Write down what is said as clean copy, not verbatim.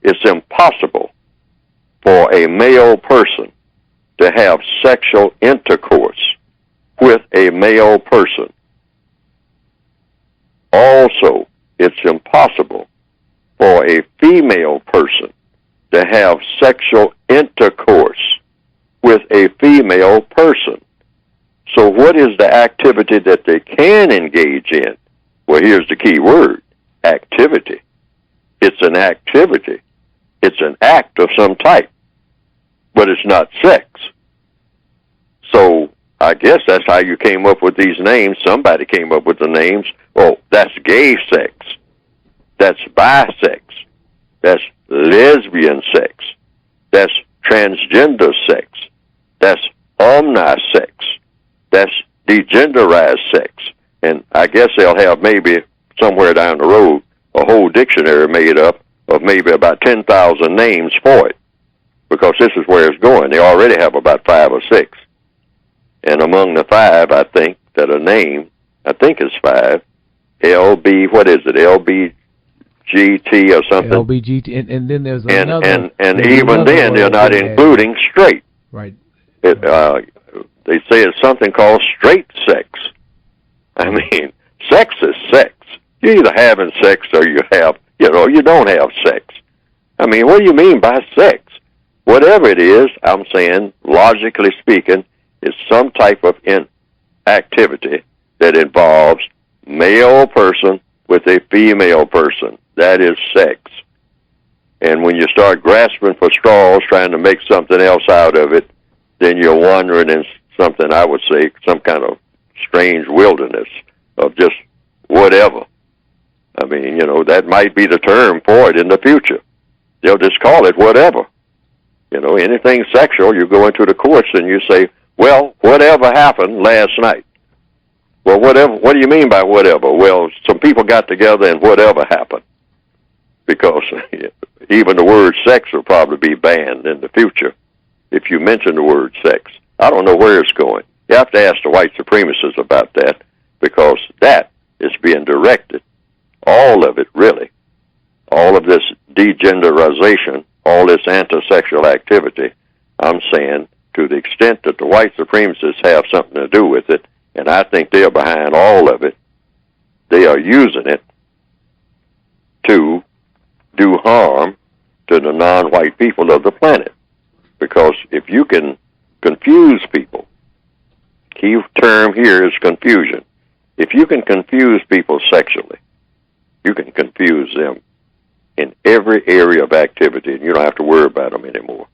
it's impossible for a male person to have sexual intercourse with a male person. Also, it's impossible for a female person to have sexual intercourse with a female person. So what is the activity that they can engage in? Well, here's the key word, activity. It's an activity. It's an act of some type, but it's not sex. So I guess that's how you came up with these names. Somebody came up with the names. Oh, that's gay sex. That's bisex. That's lesbian sex. That's transgender sex. That's omnisex. That's degenderized sex. And I guess they'll have maybe somewhere down the road a whole dictionary made up of maybe about 10,000 names for it, because this is where it's going. They already have about 5 or 6. And among the 5, I think, that are named, I think it's 5, LB, what is it, LBGT or something? LBGT, and then there's another. And even then, they're not including straight. Right. They say it's something called straight sex. I mean, sex is sex. You're either having sex or you don't have sex. I mean, what do you mean by sex? Whatever it is, I'm saying, logically speaking, it's some type of activity that involves male person with a female person. That is sex. And when you start grasping for straws, trying to make something else out of it, then you're wandering in something, I would say, some kind of strange wilderness of just whatever. I mean, that might be the term for it in the future. They'll just call it whatever. Anything sexual, you go into the courts and you say, well, whatever happened last night. Well, whatever. What do you mean by whatever? Well, some people got together and whatever happened. Because even the word sex will probably be banned in the future if you mention the word sex. I don't know where it's going. You have to ask the white supremacists about that, because that is being directed. All of it, really. All of this degenderization, all this anti-sexual activity, I'm saying, to the extent that the white supremacists have something to do with it, and I think they're behind all of it, they are using it to do harm to the non-white people of the planet. Because if you can confuse people, key term here is confusion. If you can confuse people sexually, you can confuse them in every area of activity, and you don't have to worry about them anymore.